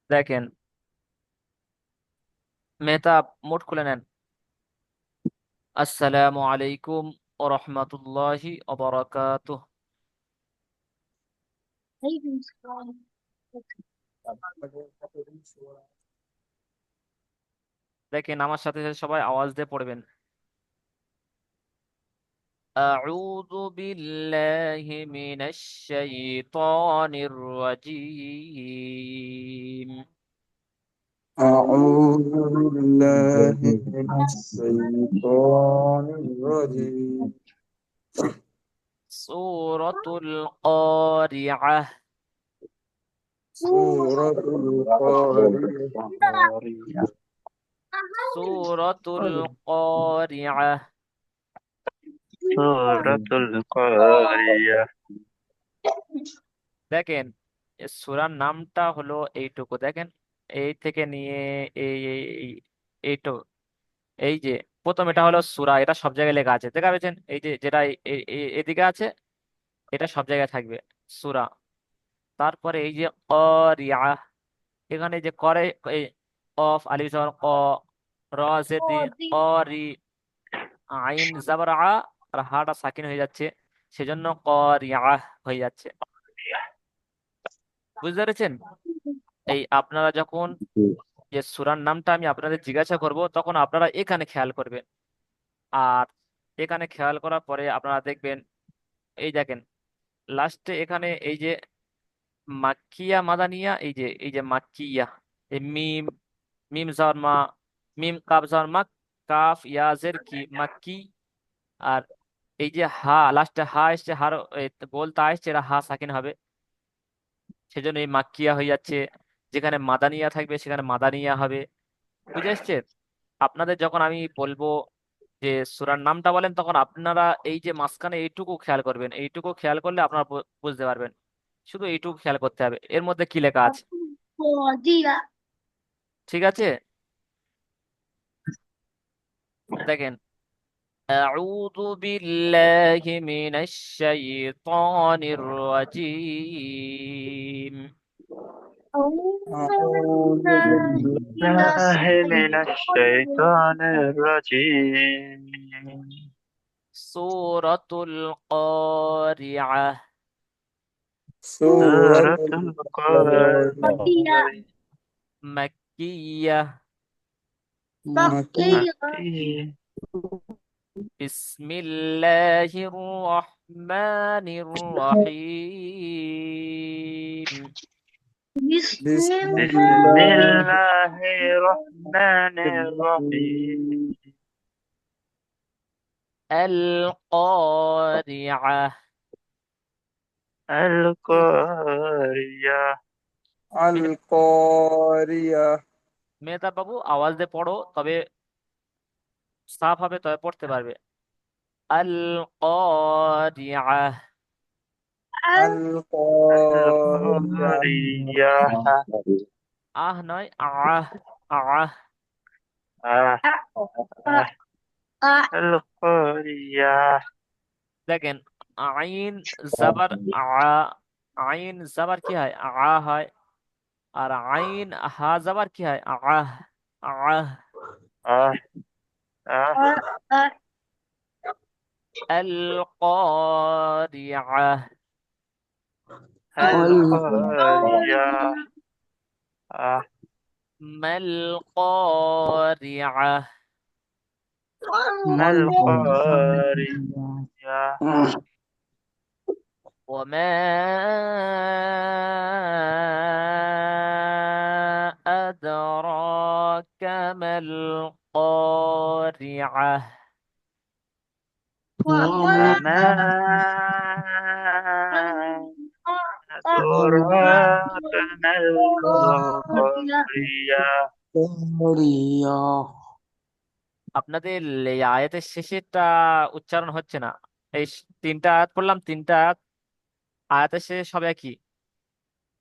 দেখেন, মেহতাব মুড খুলে নেন। আসসালামু আলাইকুম ওয়া রাহমাতুল্লাহি ওয়া বারাকাতুহু। দেখেন, আমার সাথে সাথে সবাই আওয়াজ দিয়ে পড়বেন। আউযু বিল্লাহি মিনাশ শাইতানির রাজীম। أعوذ بالله من الشيطان الرجيم সূরাতুল কারিআহ। سورة القارعة সূরাতুল কারিআহ। সূরাতুল কারিয়া। দেখেন, এ সূরার নামটা হলো এইটুকু। দেখেন, এই থেকে নিয়ে এই এই এই- এইটুকু, এই যে প্রথম এটা হলো সূরা, এটা সব জায়গায় লেখা আছে, দেখা পেয়েছেন? এই যে যেটা এদিকে আছে, এটা সব জায়গায় থাকবে, সূরা। তারপরে এই যে ক্বারিআ, এখানে যে করে, এই কফ আলিফ জবর ক, র জেদি ক্বারি, আইন জবর আ, আর হাটা সাকিন হয়ে যাচ্ছে, সেজন্য ক্বারিআ হয়ে যাচ্ছে। বুঝতে পেরেছেন? এই আপনারা যখন যে সূরার নামটা আমি আপনাদের জিজ্ঞাসা করব, তখন আপনারা এখানে খেয়াল করবেন। আর এখানে খেয়াল করার পরে আপনারা দেখবেন, এই দেখেন লাস্টে এখানে এই যে মাক্কিয়া মাদানিয়া, এই যে মাক্কিয়া, এই মিম, মিম জার মা, মিম কাফ জার মা, কাফ ইয়াজের কি মাক্কি। আর এই যে হা, লাস্টে হা এসছে, হার এই গোল তা এসছে, এরা হা সাকিন হবে, সেজন্য এই মাক্কিয়া হয়ে যাচ্ছে। যেখানে মাদানিয়া থাকবে সেখানে মাদানিয়া হবে। বুঝে এসছে? আপনাদের যখন আমি বলবো যে সূরার নামটা বলেন, তখন আপনারা এই যে মাঝখানে এইটুকু খেয়াল করবেন, এইটুকু খেয়াল করলে আপনারা বুঝতে পারবেন। শুধু এইটুকু খেয়াল করতে হবে এর মধ্যে কি লেখা আছে। ঠিক আছে? দেখেন, أعوذ بالله من الشيطان الرجيم. أعوذ بالله الله من الشيطان الرجيم. سورة القارعة. سورة سورة القارعة القارئ. مكية. مكي مكي. بسم الله الرحمن الرحيم. بسم بسم الله الله الرحمن الرحيم. القارعة. القارية. القارية মেহতাব বাবু, আওয়াজ দিয়ে পড়ো, তবে সাফ হবে, তবে পড়তে পারবে। আল কারিআহ। القارية القارية. আহ নয়, আহ। আহ। آه. آه. القارية. দেখেন, আইন জাবার আ, আইন জাবার কি হয়? আ হয়। আর আইন হা জাবার কি হয়? আহ। আহ। آه. آه. আল কারিআহ। القارية. آه. মাল কারিআহ। ما القارية. وما أدراك ما القارعة. وما أدراك ما القارية. আপনাদের এই আয়াতের শেষেরটা উচ্চারণ হচ্ছে না। এই তিনটা আয়াত পড়লাম, তিনটা আয়াত, আয়াতের শেষে সব একই।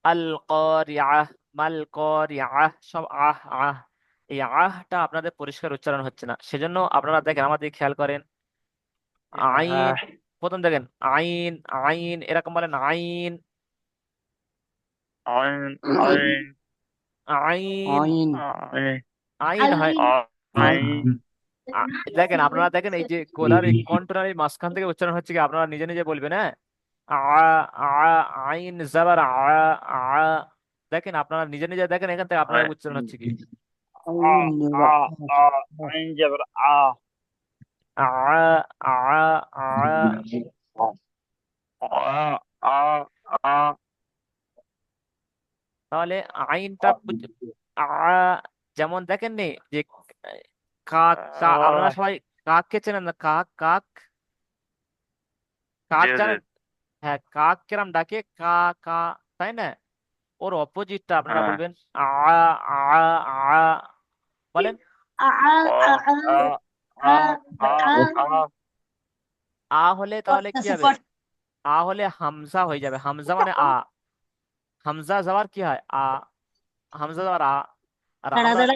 আল কারিআহ, মাল কারিআহ, সব আহ আহ। এই আহটা আপনাদের পরিষ্কার উচ্চারণ হচ্ছে না, সেজন্য আপনারা দেখেন, আমাদের খেয়াল করেন। আইন, آه. প্রথম দেখেন আইন, আইন এরকম বলেন, আইন। عين عين. আইন, আইন আই- আইন হয়। আইন আ- দেখেন, আপনারা দেখেন এই যে গলার এই কণ্ঠনার এই মাঝখান থেকে উচ্চারণ হচ্ছে কি, আপনারা নিজে নিজে বলবেন, হ্যাঁ। আ আ আইন জাবার আ। দেখেন, আপনারা নিজে নিজে দেখেন এখান থেকে আপনার উচ্চারণ হচ্ছে কি। আ আইন আ আ আইন যাবার আ আ আ আ আ আ আ তাহলে আইনটা আ, যেমন দেখেন নি যে কাক, আপনারা আ সবাই কাককে চেনেন না? কাক, কাক, জি কাক জি জানেন? হ্যাঁ, কাক কিরম ডাকে, কা, কা, তাই না? ওর অপোজিটটা আপনারা হ্যাঁ বলবেন আ আ আ, বলেন। আ আ আ আ আ আ হলে তাহলে কি হবে? আ হলে হামজা হয়ে যাবে। হামজা মানে আ। হামজা যাওয়ার কি হয়? আ। হামজা যাওয়ার আ। আর আমরা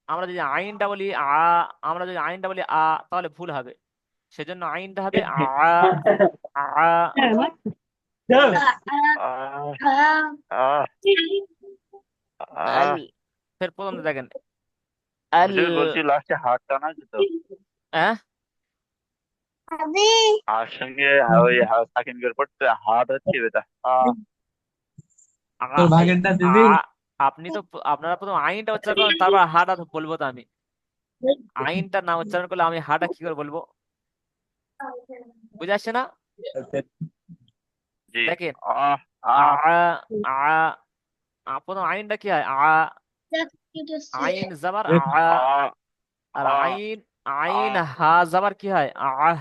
আমরা যদি আইনটা বলি আ, আমরা যদি আইনটা বলি আ, তাহলে ভুল হবে। সেজন্য আইনটা হবে আ আ। বলেন। আ আ আল, আ ফের প্রথম থেকে দেখেন। আল, হুজুর বলছি লাস্টে হাত টানা যেত হ্যাঁ। আর সঙ্গে ওই সাকিন পড়তে হাত হচ্ছে বেটা আ আ, এই আ, আপনি তো, আপনারা প্রথম আইনটা উচ্চারণ করেন, তারপর হাটা বলবো তো আমি। আইনটা না উচ্চারণ করলে আমি হাটা কি করে বলবো? বুঝে আসছে না? জি দেখেন, আ আ আ আ প্রথম আইনটা কি হয়? আইন জাবার আ আর আ আইন, আ আইন হা জাবার কি হয়? আহ।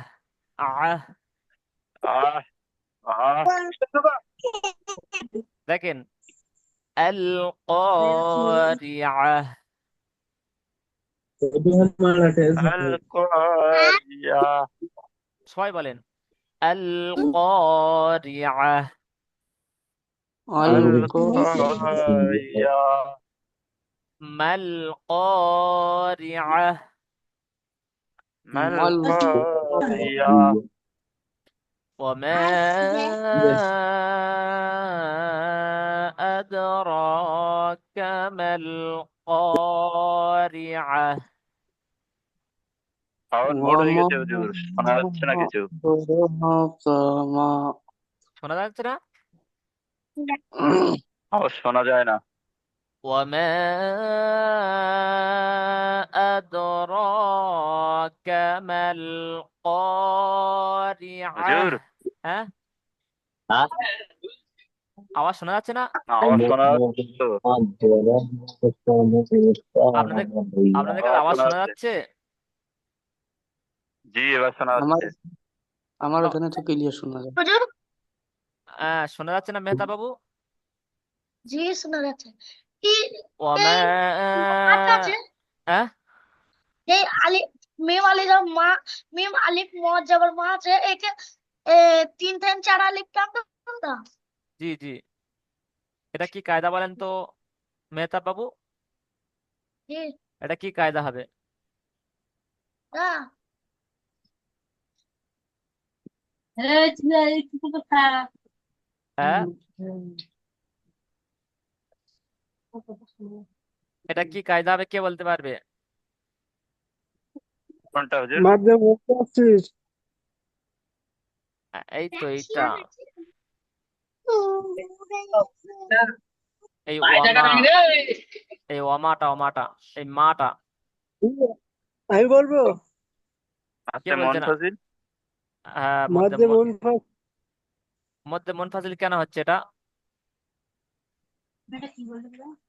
আ আ দেখেন, আল কারিআহ, আল কোরিয়া সবাই বলেন আল কারিআহ। আল আল কোরিয়া কোরিয়া মাল কারিআহ। মাল মাল কোরিয়া وما أدراك ما القارعة. সাউন্ড মোড হয়ে ওয়ামা গেছে হুজুর শোনা যাচ্ছে না কিছু মা শোনা যাচ্ছে না? আওয়াজ শোনা যায় না وما أدراك ما القارعة. হুজুর হ্যাঁ, আওয়াজ শোনা যাচ্ছে না? আওয়াজ শোনা যাচ্ছে তো আপনাদের আপনাদের কাছে আওয়াজ আওয়াজ শোনা শোনা যাচ্ছে যাচ্ছে? জি এবার শোনা আমার যাচ্ছে আমার তো এখানে তো ক্লিয়ার শোনা যায়। শোনা যাচ্ছে না মেহতা বাবু? জি শোনা যাচ্ছে। ওমা, এই মাটা আছে, হ্যাঁ, এই আলি মিম আলি যা মা, মিম আলিফ মদ জবর মা আছে, একে তিন তিন চার আলিফ কাম না। জি জি, এটা কি কায়দা বলেন তো মেহতাব বাবু? জি এটা কি কায়দা হবে? না, হ্যাঁ, এটা কি কায়দা হবে, কে বলতে পারবে? কোনটা হুজুর মাধ্যম আছিস এই তো এইটা, এই ওয়ামা, এই ওয়ামাটা, ওমাটা, এই মাটা। আমি বলবো কে আচ্ছা বলছে না? মনফাজিল হ্যাঁ, মধ্যে মাধ্যম মুনফাস মধ্যে মুনফাসিল কেন হচ্ছে এটা?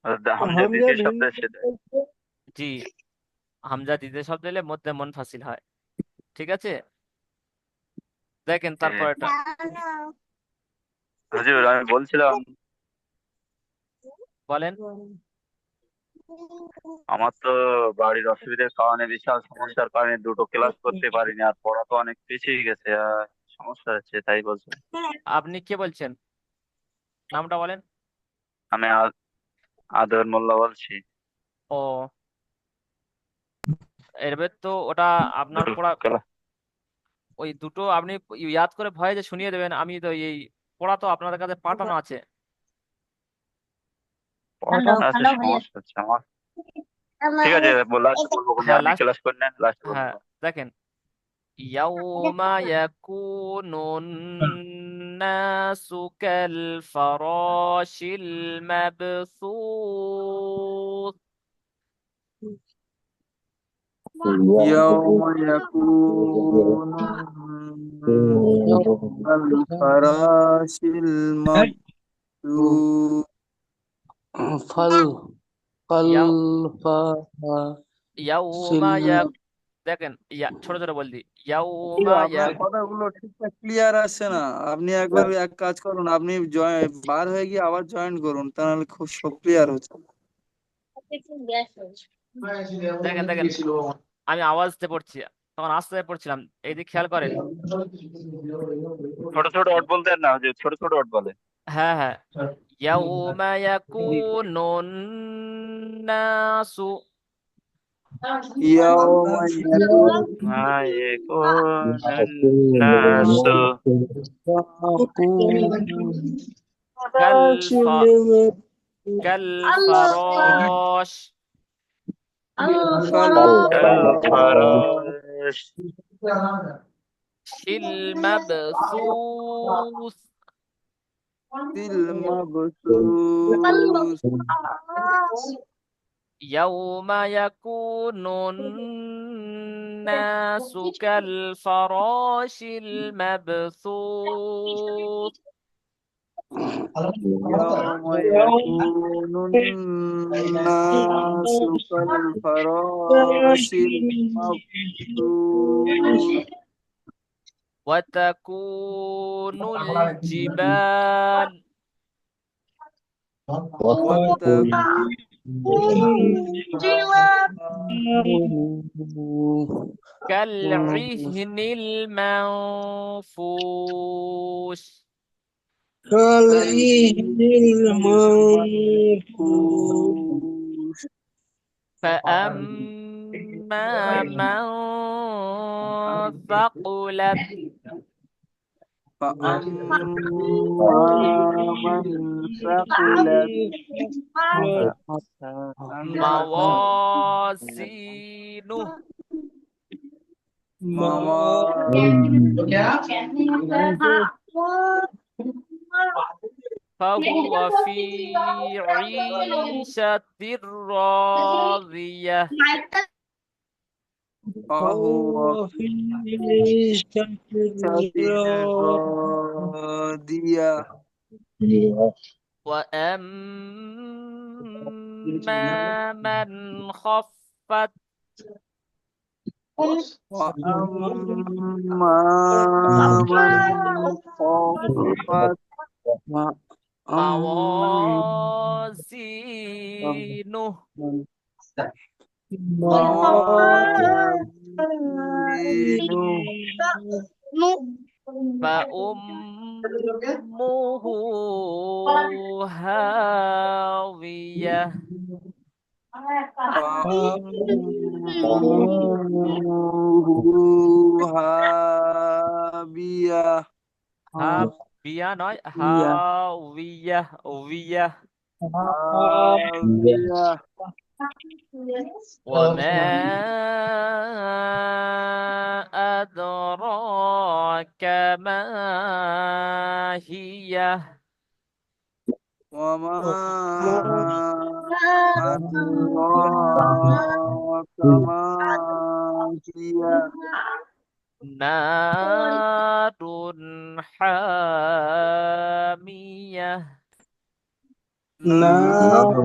হামজা হামজা দ্বিতীয় ভিন্ন শব্দের সাথে জি, হামজা দ্বিতীয় শব্দ এলে মধ্যে মুনফাসিল হয়। ঠিক আছে, দেখেন জি তারপর এটা হুজুর আমি বলছিলাম বলেন। আমার তো বাড়ির অসুবিধার কারণে বিশাল সমস্যার কারণে দুটো ক্লাস করতে পারিনি আর পড়া তো অনেক পিছিয়ে গেছে আর সমস্যা হচ্ছে তাই বলছিলাম আপনি কে বলছেন? নামটা বলেন। আমি আদর মোল্লা বলছি ও, এবার তো ওটা আপনার দুটো পড়া, ক্লাস ওই দুটো আপনি ইয়াদ করে ভয়ে যে শুনিয়ে দেবেন, আমি তো এই পড়া তো আপনাদের কাছে পাঠানো আছে। পড়াটা আছে, হ্যালো ভাইয়া সমস্যা হচ্ছে আমার। ঠিক আছে, লাস্ট বলবো কোনটা, হ্যাঁ আপনি লাস্ট। ক্লাস করে নেন, লাস্ট বলবো। হ্যাঁ দেখেন, ইয়াউমা ইয়াকুনুন নাসু কাল ফারাশিল মাবসুস। يوم يكون الناس كالفراش المبثوث ফল ফল ইয়াও ফা ইয়াউমা ইয়া সিল দেখেন, ছোট ছোট বলছি, কি ইয়াউমা আপনার কথাগুলো ঠিকঠাক ক্লিয়ার আসছে না। আপনি একবার এক কাজ করুন, আপনি বার হয়ে গিয়ে আবার জয়েন করুন, তাহলে খুব সব ক্লিয়ার হচ্ছে। দেখেন দেখেন, আমি আওয়াজ দিয়ে পড়ছি, তখন আস্তে আস্তে পড়ছিলাম, এই দিক খেয়াল করেন। ছোট ছোট ওয়ার্ড বলতে না, যে ছোট ছোট ওয়ার্ড বলে। হ্যাঁ হ্যাঁ, ইয়াউমা ইয়াকুনুন নাসু। يوم يكون يكون الناس কাল ফরাশিল কাল আল্লাহ ফারাশ كالفراش শিল মাবসুস। المبثوث يوم يكون الناس كالفراش المبثوث. يوم يكون الناس كالفراش المبثوث وتكون الجبال وتكون jiwa كالعهن المنفوش. كالعهن المنفوش المنفوش فأما من ثقلت فأما من ثقلت موازينه فهو في عيشة راضية. فهو في عيشة راضية وأما من خفت وأما من خفت موازينه موازينه فأمه هاوية. فأمه هاوية هاوية নয়, هاوية وية. هاوية وما أدراك ما هي. وما أدراك ما هي نار حامية. نار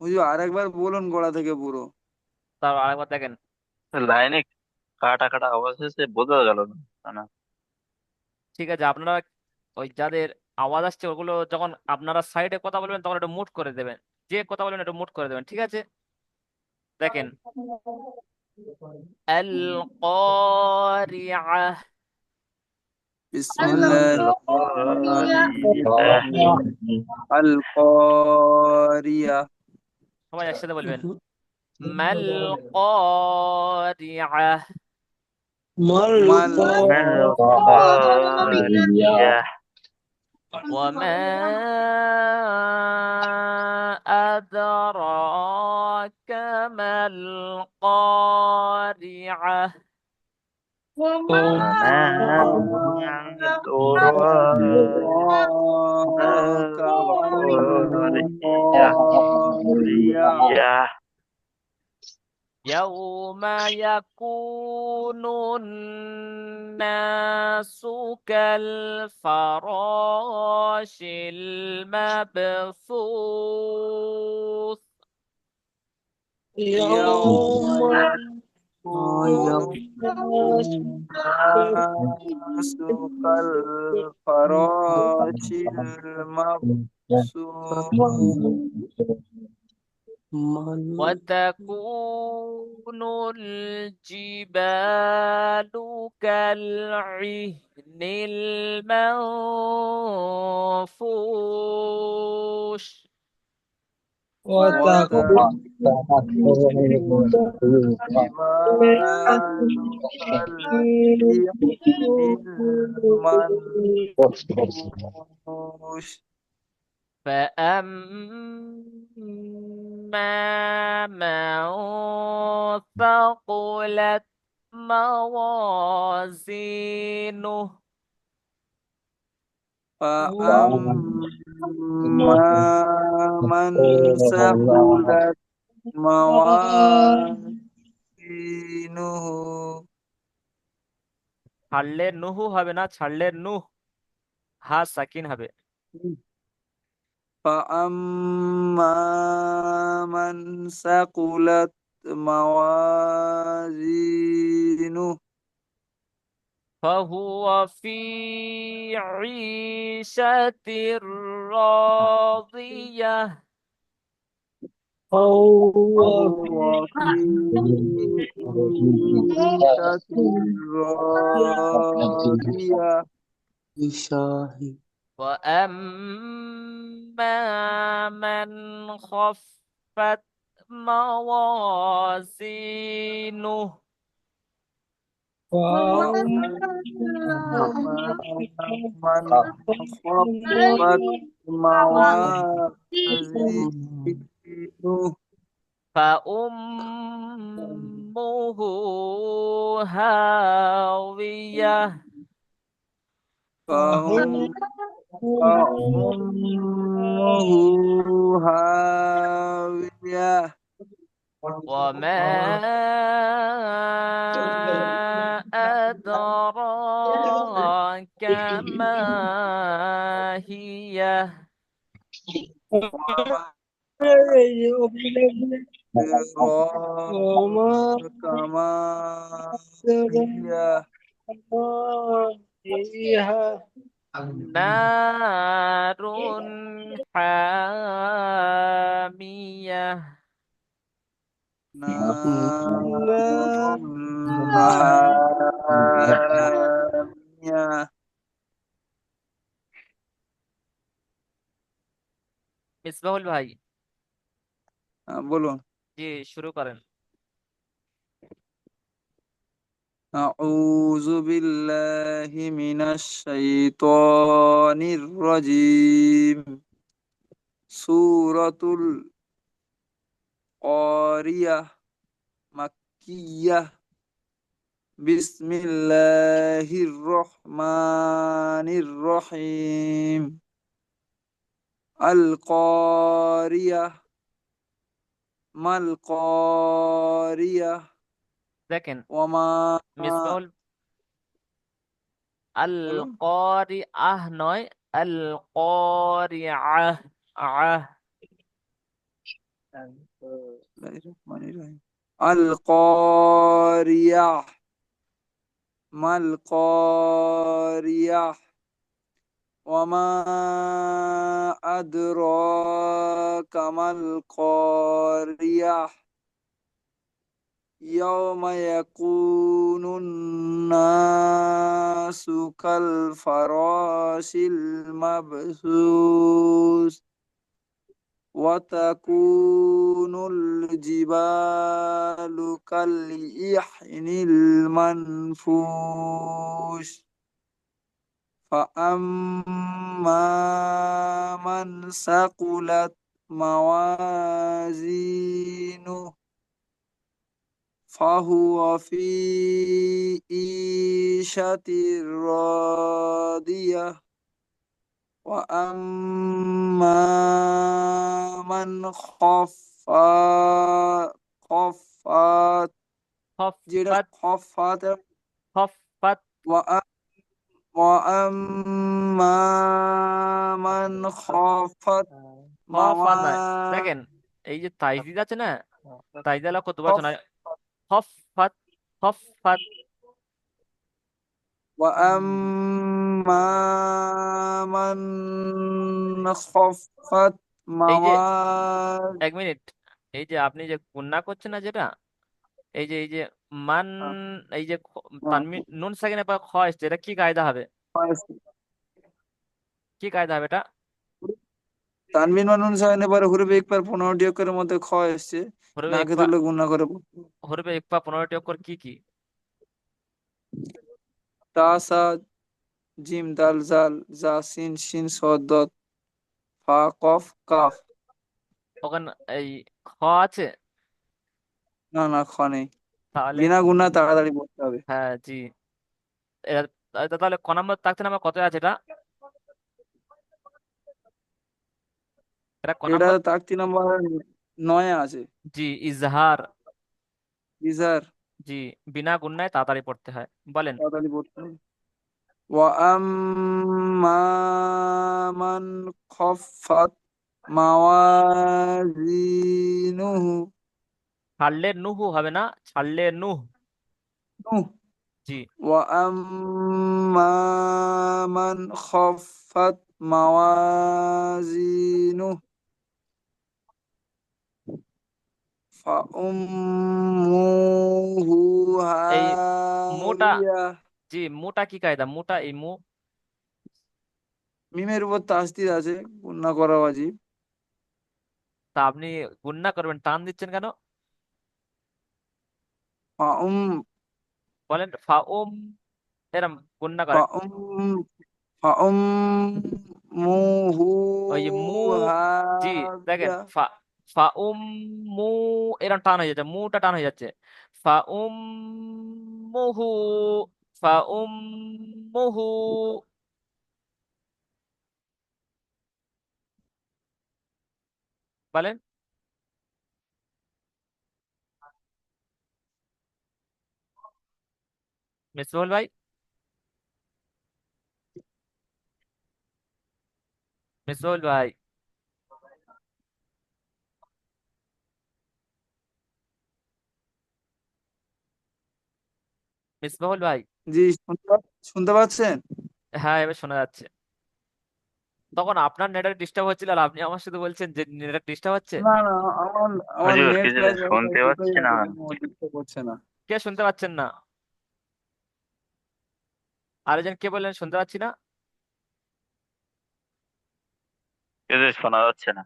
বুঝো, আরেকবার বলুন গোড়া থেকে পুরো। তারপর আরেকবার দেখেন, লাইনে কাটা কাটা আওয়াজ এসে বোঝা গেল না না। ঠিক আছে, আপনারা ওই যাদের আওয়াজ আসছে ওগুলো যখন আপনারা সাইডে কথা বলবেন তখন একটু মুট করে দেবেন, যে কথা বলবেন একটু মুট করে দেবেন, ঠিক আছে। দেখেন, আল ক্বারিআহ। বিসমিল্লাহ القارئة আল ক্বারিয়া সবাই একসাথে বলবেন, মাল ক্বারিআহ। ما ما ما القارية وما أدراك ما القارعة وما وما أدراك ما القارية القارعة يوم يكون الناس كالفراش المبثوث يوم يوم يكون الناس كالفراش المبثوث وتكون الجبال كالعهن المنفوش وتكون الجبال كالعهن المنفوش فأما من ثقلت موازينه فأما من ثقلت موازينه ছাড়লে নুহু হবে না, ছাড়লে নুহ, হা সাকিন হবে। فأما من ثقلت موازينه فهو في عيشة راضية هو فهو في عيشة راضية وأما من خفت موازينه وأما من خفت موازينه فأمه هاوية فهم فأمه هاوية وما أدراك ما هي وما وما أدراك ما هي فيها نار حامية نار حامية মিসবাহুল ভাই, বলুন জি শুরু করেন। أعوذ بالله من الشيطان الرجيم سورة القارية مكية بسم الله الرحمن الرحيم القارية ما القارية দেখেন وما মিসবাহুল আল বলুন করি আহ নয়, আল করি আহ আহ। بسم الله الرحمن الرحيم القارية ما القارية وما أدراك ما القارية يوم يكون الناس كالفراش المبثوث وتكون الجبال كالعهن المنفوش فأما من ثقلت موازينه فهو في عيشة راضية وأما من خفت যেটা خفت খফাত خفت وأما من خفت খফাত নয়, দেখেন এই যে তাইজিদ আছে না, তাইজিদ আলা কতবার শোনা যায়? খফাত খফাত। وأما من خفت এই যে موازينه এক মিনিট, এই যে আপনি যে গুণনা করছেন না যেটা, এই যে মান, এই যে তানমিন নুন সাকিনের পর খ এসছে, এটা কি কায়দা হবে? কি কায়দা হবে এটা? তানবিন বা নুন সাকিনের পরে হুরুফ ইকফার 15টি অক্ষরের মধ্যে খ এসছে, হরবে নাকে ইকফা, তুলে গুণনা করে পড়তে হবে। হরবে ইকফা 15টি অক্ষর কি কি? তা সা জিম দাল জাল জা সিন শিন সদ দত ফা কফ কাফ। ওখানে এই খ আছে? না না, খ নেই। তাহলে বিনা গুণা তাড়াতাড়ি পড়তে হবে। হ্যাঁ জি, এটা তাহলে ক নম্বর তাকতে নাম্বার কত আছে এটা? এটা ক এটা নম্বর? তাকতি নাম্বার 9 আছে। জি, ইজহার। ইজার, জি, বিনা গুণনায় তাড়াতাড়ি পড়তে হয়, বলেন। তাড়াতাড়ি পড়তে হবে। وأما من خفت موازينه ছাড়লে নুহু হবে না, ছাড়লে নুহ। জি, وأما من خفت موازينه فأمه এই মুটা, هاوية। জি মুটা কি কায়দা? মুটা এই মু, মিমের উপর তাসদিদ আছে, গুণনা করা ওয়াজিব। তা আপনি গুণনা করবেন, টান দিচ্ছেন কেন? ফাউম বলেন ফা উম, এরম গুণনা করেন। ফাউম ফাউম্মুহু ওই যে মু, জি দেখেন হাবিয়া। ফা, ফা উম মু, এরকম টান হয়ে যাচ্ছে, মুটা টান হয়ে যাচ্ছে। ফা উম মুহু, ফা উম মুহু, বলেন। মিসবুল ভাই, মিসবুল ভাই, মিসবুল ভাই। জি, শুনতে পাচ্ছেন? হ্যাঁ এবার শোনা যাচ্ছে। তখন আপনার নেটওয়ার্ক ডিস্টার্ব হচ্ছিল আর আপনি আমার সাথে বলছেন যে নেটওয়ার্ক ডিস্টার্ব হচ্ছে। না না, আমার আমার হুজুর নেট কিছু প্লাস ওয়াইফাই শুনতে দুটোই পাচ্ছি না। আছে, কোনো ডিস্টার্ব করছে না। কে শুনতে পাচ্ছেন না? আরেকজন কে বললেন শুনতে পাচ্ছি না? কিছু শোনা যাচ্ছে না।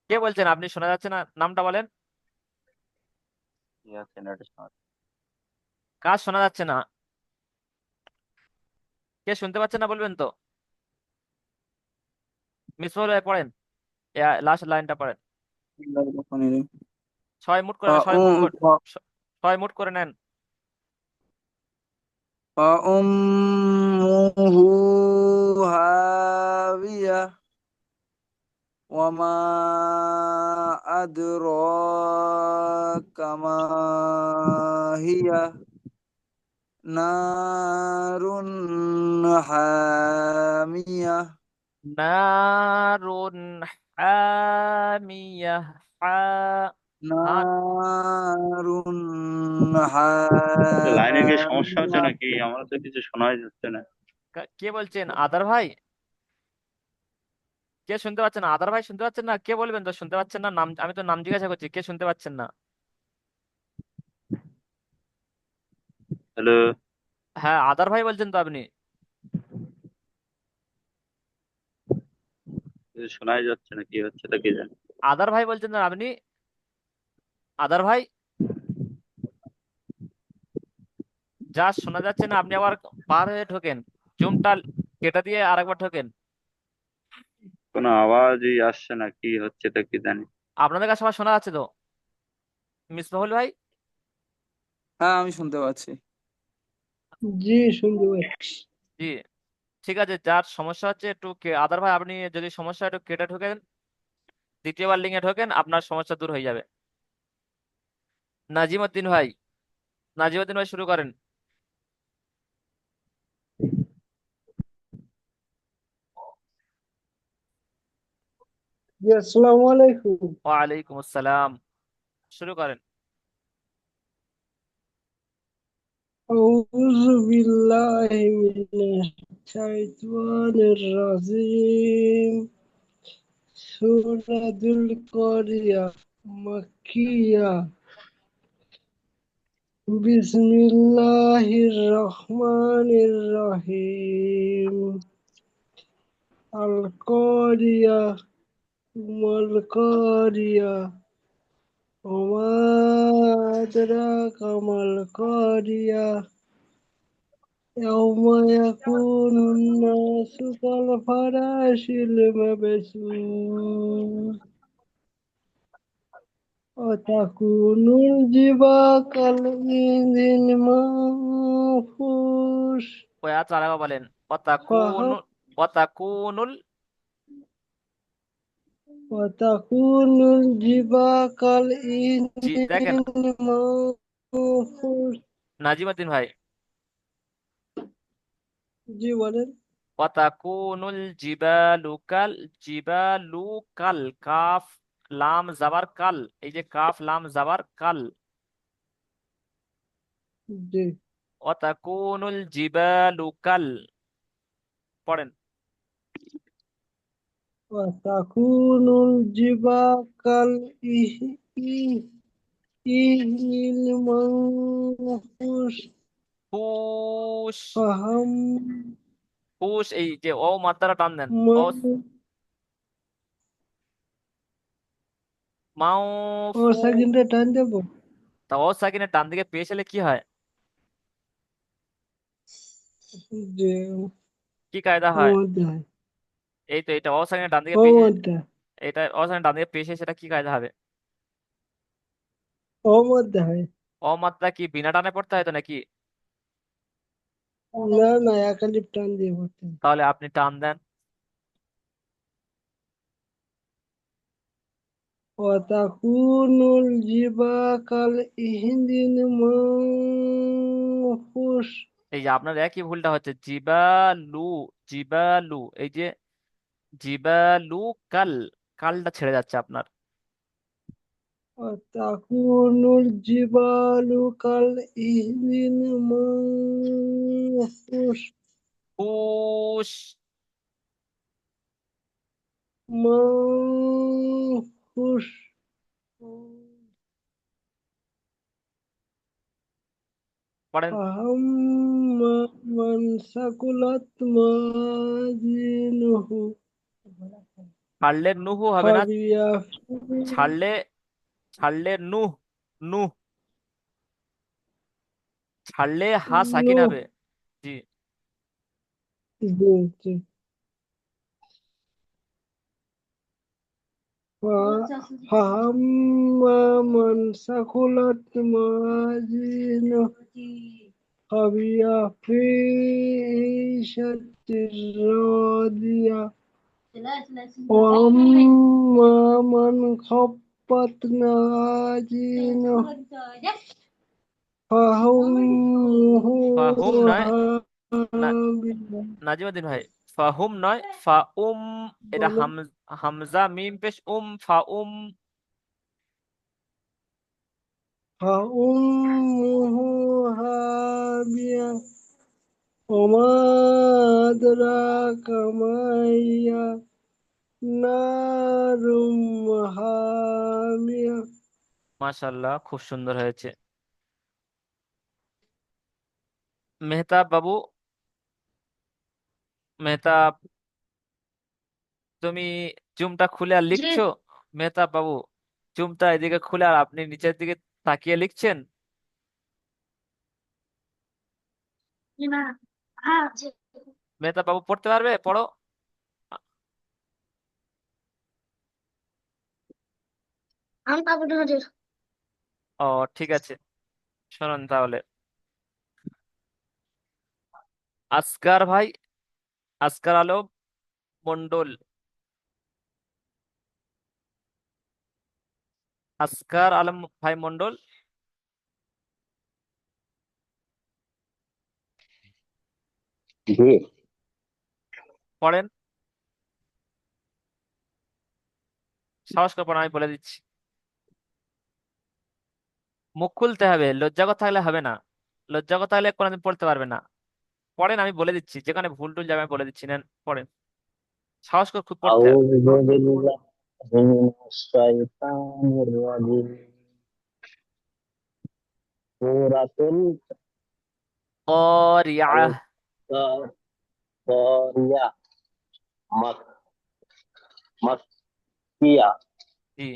কে বলছেন আপনি শোনা যাচ্ছে না? নামটা বলেন। কি আছে নেটে শোনা কাজ শোনা যাচ্ছে না? কে শুনতে পাচ্ছেন না বলবেন তো। মিসবুল ভাই পড়েন, লাস্ট লাইনটা পড়েন। 6 মুট করে নেন, 6 মুট করে, 6 মুট করে নেন। فأمه هاوية وما أدراك ما هي نار حامية নারুন হামিয়াহ, হা, হা। نار লাইনে কি সমস্যা হচ্ছে حامية নাকি? আমার তো কিছু শোনাই যাচ্ছে না। কে বলছেন? আদার ভাই? কে শুনতে পাচ্ছেন না? আদার ভাই শুনতে পাচ্ছেন না? কে বলবেন তো শুনতে পাচ্ছেন না? নাম, আমি তো নাম জিজ্ঞাসা করছি, কে শুনতে পাচ্ছেন না? হ্যালো। হ্যাঁ আদার ভাই বলছেন তো আপনি? কিছু শোনাই যাচ্ছে না, কি হচ্ছে তা কি জানি। আদার ভাই বলছেন না আপনি? আদার ভাই, যা শোনা যাচ্ছে না, আপনি আবার বার হয়ে ঢোকেন, জুমটা কেটে দিয়ে আরেকবার ঢোকেন। কোনো আওয়াজই আসছে না, কি হচ্ছে তা কি জানি। আপনাদের কাছে আমার শোনা যাচ্ছে তো, মিসবাহুল ভাই? হ্যাঁ, আমি শুনতে পাচ্ছি। জি, শুনতে পাচ্ছি। জি, ঠিক আছে। যার সমস্যা হচ্ছে একটু আদার ভাই, আপনি যদি সমস্যা একটু কেটে ঢোকেন, দ্বিতীয়বার লিঙ্কে ঢোকেন, আপনার সমস্যা দূর হয়ে যাবে। নাজিমউদ্দিন ভাই, নাজিমউদ্দিন ভাই শুরু করেন। জি, আসসালামু আলাইকুম। ওয়ালাইকুম আসসালাম, শুরু করেন। আউযু বিল্লাহি মিনাশ শাইতানির রাজিম। সূরাতুল কারিয়া মাক্কিয়া। বিসমিল্লাহির রহমানির রহিম। আল কারিয়া মাল কারিয়া ওমা আদরাকা মাল কারিয়া। يوم يكون الناس كالفراش المبثوث وتكون الجبال كالعهن المنفوش ওই আয়াত আরেকবার বলেন। فهم ওয়াতাকুনুল। وتكون الجبال كالعهن জি দেখেন, المنفوش। নাজিমউদ্দিন ভাই, জি বলেন। ওয়াতাকুনুল জিবালু কাল কাফ লাম জাবার কাল, এই যে কাফ লাম জাবার কাল। জি। ওয়াতাকুনুল জিবালু কাল, পড়েন। وتكون الجبال كالعهن المنفوش হুশ। فهم হুশ, এই যে ও মাত্রাটা টান দেন। ও من ও মাউফু। সেকেন্ডে টাইম দেব। তা ও সাকিনের টান দিকে পেশ এলে কি হয়? যে কি কায়দা ও হয়? অধ্যায় এই তো, এটা ও সাকিনের ডান দিকে ও পেশ, অধ্যায় এটা ও সাকিনের ডান দিকে পেশ, সেটা কি কায়দা হবে? ও অধ্যায়। অমাত্রা কি বিনা টানে পড়তে হয় তো নাকি? না না, একালিপ টান দিয়ে পড়তে হবে। তাহলে আপনি টান দেন। وتكون الجبال كالعهن المنفوش এই যে আপনার একই ভুলটা হচ্ছে, জিবালু, জিবালু, এই যে জিবালু কাল, কালটা ছেড়ে যাচ্ছে আপনার। وتكون الجبال كالعهن المنفوش হুশ। منفوش পড়েন। فأما من ثقلت موازينه ছাড়লে নুহু হবে না, فليحمل ছাড়লে, ছাড়লে নুহ, নুহ, ছাড়লে হা সাকিন হবে। জি। ف- فأما من ثقلت موازينه فهي في عيشة راضية وأما من خفت موازينه فأمه ফাহুম নয়, না, هاوية নাজিমুদ্দিন ভাই, ফাহুম নয়, ফা উম, এটা হামজা মিম পেশ ফাউম। فأمه هاوية وما أدراك ما هي نار حامية মাশাল্লাহ, খুব সুন্দর হয়েছে। মেহতাব বাবু, মেহতাব, তুমি জুমটা খুলে আর জি লিখছো? মেহতাব বাবু, চুমটা এদিকে খুলে আর আপনি নিচের দিকে তাকিয়ে লিখছেন। না, হ্যাঁ জি। মেহতাব বাবু পড়তে পারবে, পড়ো। আমি পাবো না হুজুর। ও ঠিক আছে, শুনুন তাহলে। আসগার ভাই, আসগার আলম মন্ডল, আসগার আলম ভাই মন্ডল, জি। পড়েন। সাহস করে পড়েন, আমি বলে দিচ্ছি। মুখ খুলতে হবে, লজ্জাকর থাকলে হবে না। লজ্জাকর থাকলে কোনোদিন পড়তে পারবে না। পড়েন, আমি বলে দিচ্ছি, যেখানে ভুল টুল যাবে আমি বলে দিচ্ছি, নেন পড়েন। সাহস করে খুব পড়তে হবে। আউযু বিল্লাহি মিনাশ শাইতানির রাজিম। সূরাতুল ক্বারিআহ। কারিয়া মাক মাক্কিয়া। জি।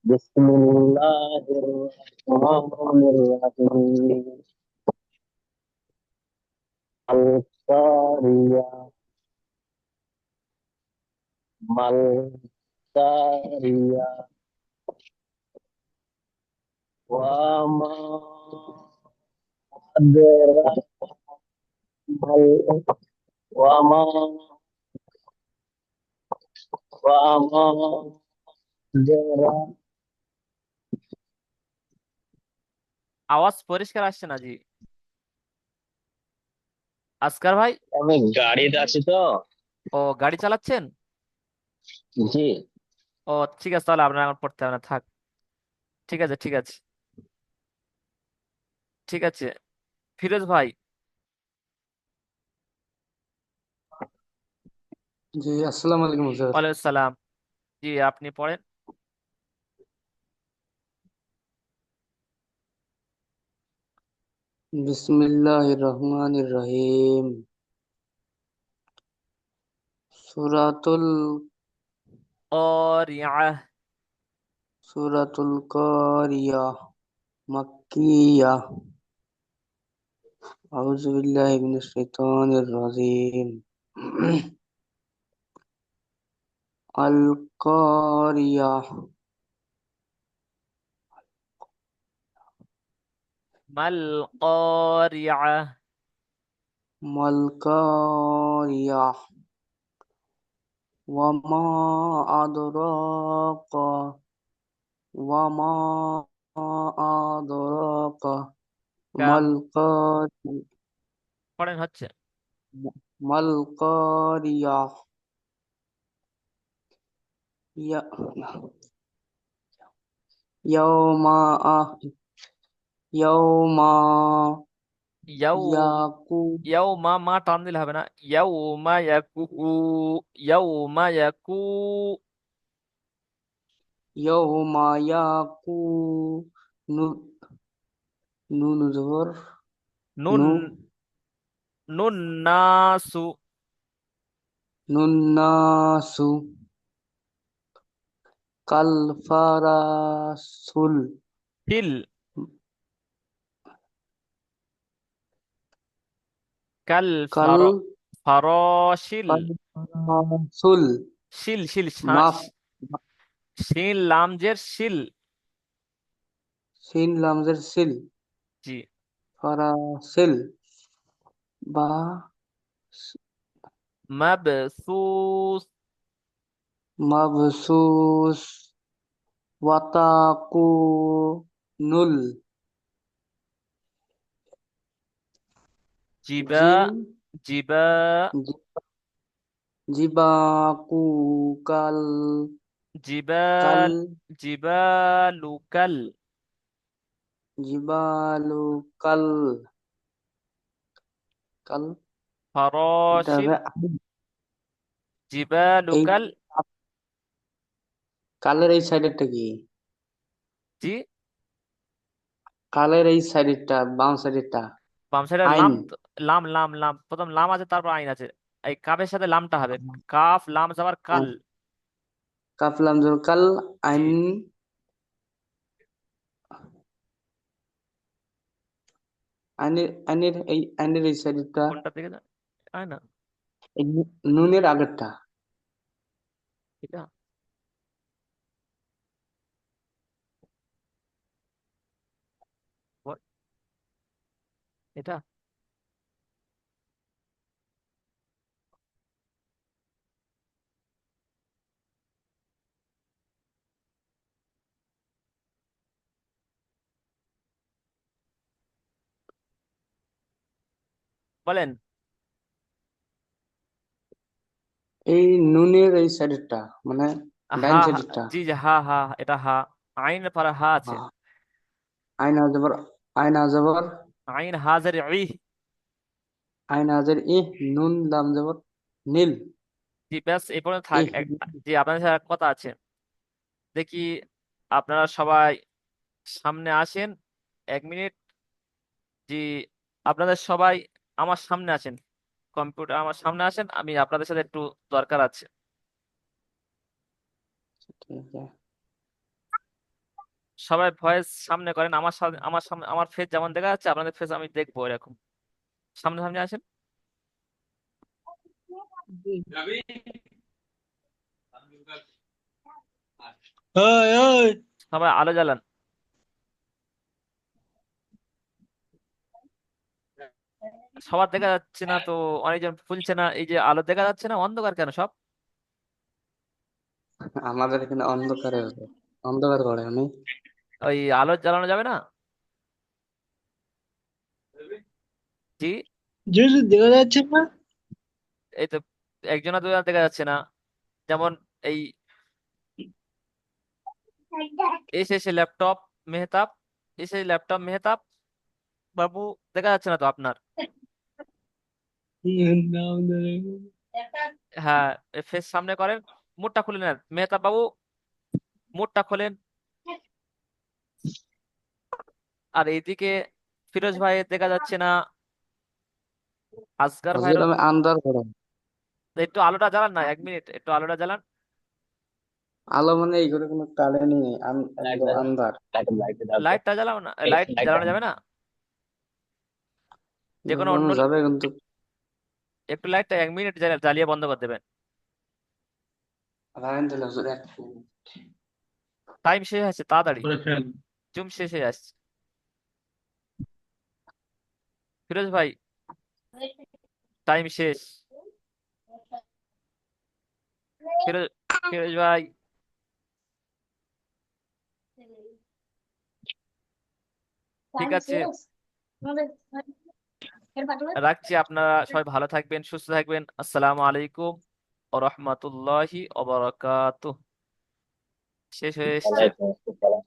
বিসমিল্লাহির রহমানির রহিম। আল কারিয়া মাল কারিয়া ওয়া মা আদরাকা মাল ওয়া মা ওয়া মা আদরাকা। আওয়াজ পরিষ্কার আসছে না জি। আসকার ভাই। আমি গাড়িতে আছি তো। ও, গাড়ি চালাচ্ছেন? জি। ও ঠিক আছে, তাহলে আপনার এখন পড়তে হবে না, থাক। ঠিক আছে, ঠিক আছে, ঠিক আছে। ফিরোজ ভাই। জি, আসসালামু আলাইকুম স্যার। ওয়ালাইকুম সালাম। জি, আপনি পড়েন। বিসমিল্লাহির রহমানির রহিম। সূরাতুল ক্বারিআহ। সূরাতুল কারিয়াহ মাক্কিয়াহ। আউযু বিল্লাহি মিনাশ শাইতানির রাজিম। আল কারিয়াহ মাল ক্বারিআহ। মাল কারিয়াহ ওয়া মা আদরাকা ওয়া মা আদরাকা কাম। মাল পড়েন হচ্ছে। মাল কারিয়াহ ইয়া ইয়াউমা ইয়াউমা ইয়াউ ইয়াকু ইয়াউ মা মা টান দিলে হবে না। ইয়াউ মা ইয়াকু, ইয়াউ মা ইয়াকু। ইয়াউমা ইয়াকু নু নুন জবর নুন, নু নুন নাসু। নুন নাসু কাল ফারাসুল ফিল, কাল কাল ফার, ফারশিল। ফারাসুল শিল শিল মাফ শিল লামজের শিল। সিন লামজের সিল জি। ফারাসিল বা মাবসুস। মাবসুস ওয়াতাকু নুল জিবা, জিম জিবা, জিবাকু কাল কাল জিবাল, জিবালুকাল। জিবালু কাল কাল এটা ফরশিল, হবে এই জিবালুকাল। কালের এই সাইডেরটা কি? জি। কালের এই সাইডেরটা বাম সাইডেরটা বাম সাইডে আইন। লাম লাম লাম লাম, প্রথম লাম আছে তারপর আইন আছে। এই কাফের সাথে লামটা হবে। কাফ লাম যাবার কাল। কাফ লাম জবর কাল, জি, আইন আইনের এই সাইডেরটা, কোনটা থেকে হয় না এই নুনের আগেরটা। এটা বল, এটা বলেন। এই নুনের এই সাইডেরটা, মানে ডাইন হা হা, সাইডেরটা। জি জি, হা হা, এটা হা। আইনের পরে হা আছে। হ্যাঁ, আইন আজবর, আইন আজবর, আইন হাজার ই। আইন আজের ই, নুন লাম জবর নীল, জি, ব্যাস এই পর্যন্ত থাক। ইহ। জি, আপনাদের সাথে এক কথা আছে। দেখি, আপনারা সবাই সামনে আসেন 1 মিনিট। জি, আপনাদের সবাই আমার সামনে আসেন, কম্পিউটার আমার সামনে আসেন, আমি আপনাদের সাথে একটু দরকার আছে। ঠিক আছে। সবাই ভয়েস সামনে করেন, আমার সামনে, আমার সামনে, আমার ফেস যেমন দেখা যাচ্ছে আপনাদের ফেস আমি দেখবো এরকম। সামনে সামনে আসেন। সবাই আলো জ্বালান। সবার দেখা যাচ্ছে না তো, অনেকজন খুলছে না, এই যে আলো দেখা যাচ্ছে না, অন্ধকার কেন সব? আমাদের এখানে অন্ধকারে হবে, অন্ধকার করে আমি। ওই আলো জ্বালানো যাবে না? জি, যেহেতু দেখা যাচ্ছে না। এই তো একজনা দুজনা দেখা যাচ্ছে না। যেমন এই এসে ল্যাপটপ মেহতাব, ল্যাপটপ মেহতাব বাবু, দেখা যাচ্ছে না তো আপনার? হ্যাঁ, ফেস সামনে করেন, মুখটা খুলে নেন মেহতাব বাবু, মুখটা খোলেন। আর এইদিকে ফিরোজ ভাই দেখা যাচ্ছে না, আসগার হুজুর ভাইরও। আমি আন্দার করে। একটু আলোটা জ্বালান না, 1 মিনিট একটু আলোটা জ্বালান। আলো মানে এই করে কোনো কারে নেই, লাইট একদম দাও, আন্দার। লাইট দাও তো, লাইটটা জ্বালাও না, লাইট লাইট জ্বালানো দাও। যাবে না? যে কোনো অন্য, জ্বালানো যাবে কিন্তু একটু লাইটটা 1 মিনিট জ্বালিয়ে বন্ধ করে দেবেন। রাখেন তাহলে হুজুর এক মিনিট। টাইম শেষ হচ্ছে, তাড়াতাড়ি, জুম শেষ হয়ে আসছে। ফিরোজ ভাই, টাইম শেষ। ফিরোজ, ফিরোজ ভাই, ঠিক টাইম আছে, শেষ আমাদের, এর পাঠাবে। রাখছি। আপনারা সবাই ভালো থাকবেন, সুস্থ থাকবেন। আসসালামু আলাইকুম ও রহমতুল্লাহি ও বারাকাতুহ। শেষ হয়ে এসছে। ওয়ালাইকুম আসসালাম।